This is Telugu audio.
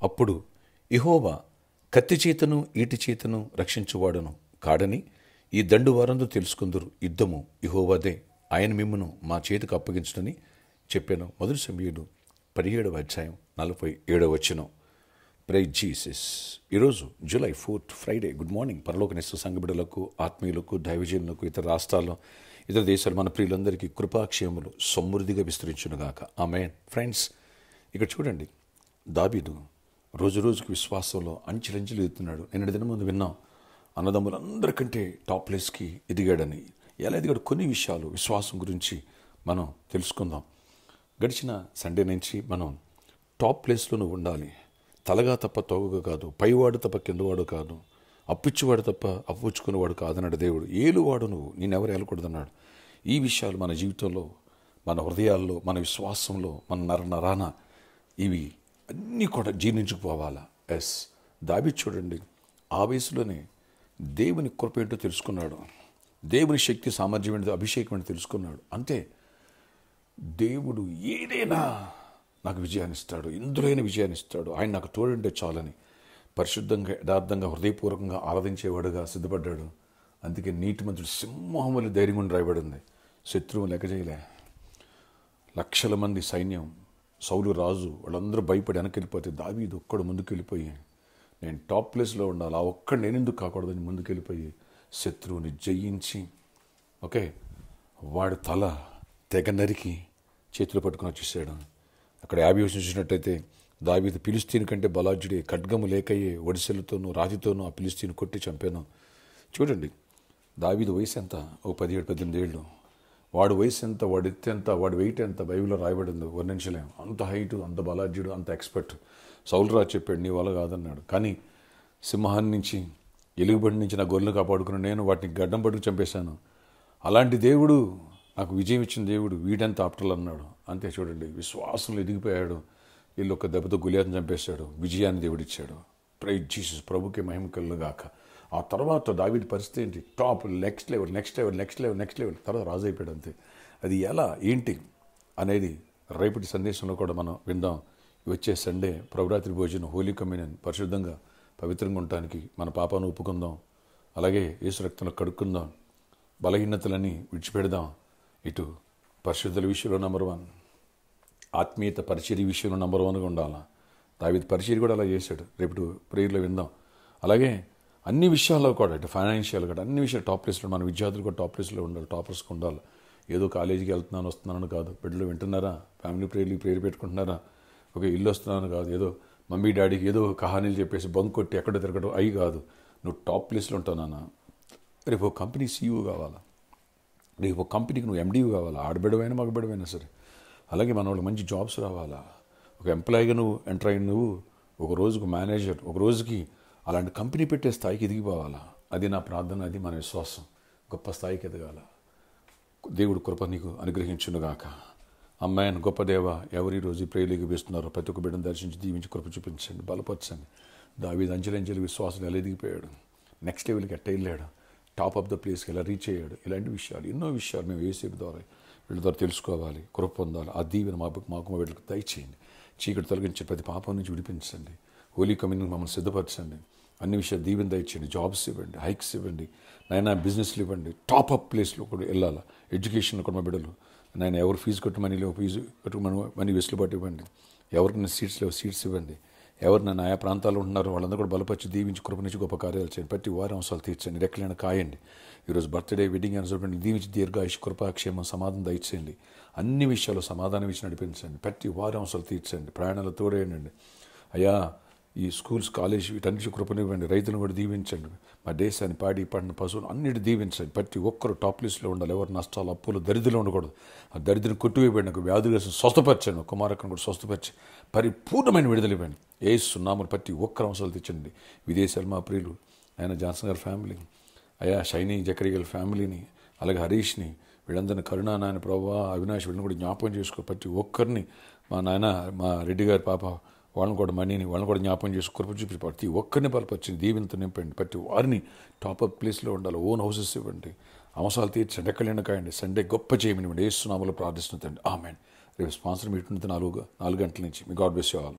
అప్పుడు యెహోవా కత్తి చేతను ఈటి చేతను రక్షించువాడును కాడని ఈ దండు వారందరూ తెలుసుకుందరు, యుద్ధము యెహోవాదే, ఆయన మిమ్మును మా చేతికి అప్పగించునని చెప్పాను. మొదటి సమూయేలు 17వ అధ్యాయం 47వ వచనం. Praise Jesus. ఈరోజు జూలై 4 ఫ్రైడే. Good morning. పరలోకనిస్తు సంఘబిడ్డలకు, ఆత్మీయులకు, దైవజనులకు, ఇతర రాష్ట్రాల్లో, ఇతర దేశాలు మన ప్రియులందరికీ కృపాక్షేమములు సమృద్ధిగా విస్తరించునుగాక. ఆమేన్. ఫ్రెండ్స్, ఇక్కడ చూడండి, దావీదు రోజు రోజుకి విశ్వాసంలో అంచెలంచెలు ఎదుగుతున్నాడు. నిన్నటి దినం ముందు విన్నాం, అన్నదమ్ములందరికంటే టాప్ ప్లేస్కి ఎదిగాడని. ఎలా ఎదిగాడు? కొన్ని విషయాలు విశ్వాసం గురించి మనం తెలుసుకుందాం. గడిచిన సండే నుంచి మనం టాప్ ప్లేస్లోనూ ఉండాలి. తలగా తప్ప తోగగా కాదు, పైవాడు తప్ప కిందవాడు కాదు, అప్పిచ్చువాడు తప్ప అప్పుచ్చుకునేవాడు కాదన్నాడు దేవుడు. ఏలువాడు నువ్వు, నేనెవరు ఏలకూడదన్నాడు. ఈ విషయాలు మన జీవితంలో, మన హృదయాల్లో, మన విశ్వాసంలో, మన నరాన ఇవి అన్నీ కూడా జీర్ణించుకుపోవాలా. ఎస్, దావీదు చూడండి, ఆ వయసులోనే దేవుని కృప ఏంటో తెలుసుకున్నాడు, దేవుని శక్తి సామర్థ్యం ఏంటో, అభిషేకం ఏంటో తెలుసుకున్నాడు. అంతే, దేవుడు ఏదైనా నాకు విజయాన్ని ఇస్తాడు, ఇందులోనే విజయాన్ని ఇస్తాడు, ఆయన నాకు తోడుంటే చాలని పరిశుద్ధంగా, యథార్థంగా, హృదయపూర్వకంగా ఆరాధించేవాడుగా సిద్ధపడ్డాడు. అందుకే నీతిమంతుడు సింహం వల్ల ధైర్యం ఉండి రాయబడింది. శత్రువు లెక్క చేయలే. లక్షల మంది సైన్యం, సౌలు రాజు, వాళ్ళందరూ భయపడి వెనక్కి వెళ్ళిపోతే దావీదు ఒక్కడు ముందుకు వెళ్ళిపోయి, నేను టాప్ ప్లేస్లో ఉండాలి, ఆ ఒక్కడు నేను ఎందుకు కాకూడదని ముందుకు వెళ్ళిపోయి శత్రువుని జయించి, ఓకే, వాడి తల తెగ నరికి చేతులు పట్టుకుని వచ్చేసాడు. అక్కడ 50 వచనం చూసినట్టయితే, దావీదు ఫిలిష్తీయుని కంటే బలాఢ్యుడే, ఖడ్గము లేకయే ఒడిసెలతోనూ రాతితోనూ ఆ ఫిలిష్తీయుని కొట్టి చంపాను. చూడండి, దావీదు వయసు ఎంత? ఓ 17-18 ఏళ్ళు. వాడు వయసు ఎంత, వాడు ఎత్తు ఎంత, వాడి వెయిట్ ఎంత బైబిల్లో రాయబడింది, వర్ణించలేం. అంత హైటు, అంత బలాఢ్యుడు, అంత ఎక్స్పర్ట్. సౌలు రాజు చెప్పాడు, నీ వల్ల కాదన్నాడు. కానీ సింహాన్ని నుంచి, ఎలుగుబండి నుంచి నా గొర్రెలు కాపాడుకుని నేను వాటిని గడ్డం పట్టుకు చంపేశాను. అలాంటి దేవుడు, నాకు విజయం ఇచ్చిన దేవుడు, వీడంత ఆప్టర్లు అన్నాడు. అంతే. చూడండి, విశ్వాసంలో ఎదిగిపోయాడు. వీళ్ళు ఒక దెబ్బతో గులియాతను చంపేశాడు, విజయాన్ని దేవుడిచ్చాడు. Praise Jesus. ప్రభుకే మహిమ కలుగుగాక. ఆ తర్వాత దావీదు పరిస్థితి ఏంటి? టాప్, నెక్స్ట్ లెవెల్ తర్వాత రాజు అయిపోయాడు. అంతే. అది ఎలా, ఏంటి అనేది రేపటి సందేశంలో కూడా మనం విందాం. వచ్చే సండే ప్రభురాత్రి భోజనం, హోలీ కమ్యూనియన్, పరిశుద్ధంగా పవిత్రంగా ఉండటానికి మన పాపాను ఒప్పుకుందాం. అలాగే యేసు రక్తంలో కడుక్కుందాం. బలహీనతలన్నీ విడిచిపెడదాం. ఇటు పరిశుద్ధుల విషయంలో నెంబర్ 1, ఆత్మీయత పరిచర్య విషయంలో నెంబర్ 1గా ఉండాలా. దావీదు పరిచర్య కూడా అలా చేశాడు. రేపు ప్రేయర్లో విందాం. అలాగే అన్ని విషయాల్లో కూడా, ఇటు ఫైనాన్షియల్ కూడా అన్ని విషయాలు టాప్ ప్లేస్లో, మన విద్యార్థులు కూడా టాప్ ప్లేస్లో ఉండాలి, టాపర్స్గా ఉండాలి. ఏదో కాలేజీకి వెళ్తున్నాను వస్తున్నాను కాదు, బిడ్డలు వింటున్నారా, ఫ్యామిలీ ప్రేయర్ పెట్టుకుంటున్నారా, ఒక ఇల్లు వస్తున్నాను కాదు, ఏదో మమ్మీ డాడీకి ఏదో కహానీలు చెప్పేసి బంక్ కొట్టి ఎక్కడ తిరగడం అవి కాదు. నువ్వు టాప్ ప్లేస్లో ఉంటావు నాన్న. రేపు ఒక కంపెనీ సీఈఓ కావాలా, రేపు ఒక కంపెనీకి నువ్వు ఎండీఓ కావాలా, ఆడబిడవైనా మగబిడవైనా సరే. అలాగే మన వాళ్ళు మంచి జాబ్స్ రావాలా. ఒక ఎంప్లాయీగా నువ్వు ఎంటర్ అయిన నువ్వు ఒక రోజుకు మేనేజర్, ఒక రోజుకి అలాంటి కంపెనీ పెట్టే స్థాయికి ఎదిగిపోవాలా. అది నా ప్రార్థన, అది మన విశ్వాసం. గొప్ప స్థాయికి ఎదగాల. దేవుడు కృప నీకు అనుగ్రహించునుగాక. అమ్మాయిన్. గొప్ప దేవ, ఎవరు ఈరోజు ప్రేయర్లు వేస్తున్నారో ప్రతి ఒక్క బిడ్డను దర్శించి దీవించి కృప చూపించండి, బలపరచండి. దావీదు అంచెలంచెలు విశ్వాసం ఎలా ఎదిగిపోయాడు, నెక్స్ట్ లెవెల్కి ఎట్ట వెళ్ళాడు, టాప్ ఆఫ్ ద ప్లేస్కి ఎలా రీచ్ అయ్యాడు. ఇలాంటి విషయాలు, ఎన్నో విషయాలు మేము యేసు ద్వారా వీళ్ళ ద్వారా తెలుసుకోవాలి, కృప పొందాలి. ఆ దీవెన మాకు మా వీళ్ళకి దయచేయండి. చీకటి తొలగించి ప్రతి పాపం నుంచి విడిపించండి. హోలీ కమ్యూనియన్ మమ్మల్ని సిద్ధపరచండి. అన్ని విషయాలు దీవెన దయచేయండి. జాబ్స్ ఇవ్వండి, హైక్స్ ఇవ్వండి, నైనా బిజినెస్లు ఇవ్వండి. టాప్ అప్ ప్లేస్లో కూడా వెళ్ళాలి. ఎడ్యుకేషన్ కూడా మా బిడ్డలు నాయన, ఎవరు ఫీజు కట్టు మనీలో ఫీజు మనీ వెసులుబాటు ఇవ్వండి. ఎవరికైనా సీట్స్ లేవు, సీట్స్ ఇవ్వండి. ఎవరు నన్ను ఆయా ప్రాంతాల్లో ఉంటున్నారో వాళ్ళందరూ కూడా బలపరిచి దీవించి కృప నుంచి గొప్ప కార్యాలు చేయండి. ప్రతి వారి అవసరాలు తీర్చండి, రెక్కలైన కాయండి. ఈరోజు బర్త్డే, వెడ్డింగ్ యానివర్సరీ దీవించి దీర్ఘాయుష్, కృపాక్షేమం, సమాధానం దయచేయండి. అన్ని విషయాలు సమాధానం ఇచ్చి నడిపించండి. ప్రతి వారి అవసరాలు తీర్చండి. ప్రయాణాలు తోడేయండి అయ్యా. ఈ స్కూల్స్, కాలేజ్ వీటన్నిటి కృపనివ్వండి. రైతులను కూడా దీవించండి. మా దేశాన్ని, పాడి పండిన పశువులు అన్నిటి దీవించండి. ప్రతి ఒక్కరు టాప్ లిస్ట్లో ఉండాలి. ఎవరు నష్టాలు, అప్పులు, దరిద్రులు ఉండకూడదు. ఆ దరిద్రం కొట్టివేయబడి వ్యాధులు స్వస్థపరచండి. కుమారకను కూడా స్వస్థపరిచి పరిపూర్ణమైన విడుదల ఇవ్వండి. యేసు నామములో ప్రతి ఒక్కరు అవసరాలు తెచ్చండి. విదేశాలు మా ప్రియులు ఆయన జాన్సన్ గారి ఫ్యామిలీ, అయ్యా షైనీ జకరీ గారి ఫ్యామిలీని, అలాగే హరీష్ని, వీళ్ళందరినీ కరుణా నాయన ప్రభావ, అవినాష్ వీళ్ళని కూడా జ్ఞాపకం చేసుకో. ప్రతి ఒక్కరిని, మా నాయన, మా రెడ్డి గారి పాప, వాళ్ళని కూడా మనీని, వాళ్ళని కూడా జ్ఞాపకం చేసి కృప చూపి ప్రతి ఒక్కరిని బలపరిచి దీవెనతో నింపండి. ప్రతి వారిని టాప్ అప్ ప్లేస్లో ఉండాలి. ఓన్ హౌసెస్ ఇవ్వండి. అవసరాలు తీర్చండి. ఎక్కడైనా కాయండి. సండే గొప్ప చేయమని యేసు నామములో ప్రార్థిస్తున్నాను. ఆమేన్. రేపు స్పాన్సర్ మీట్ ఉంటుంది 4 గంటల నుంచి. మీ గాడ్ బ్లెస్ యు ఆల్.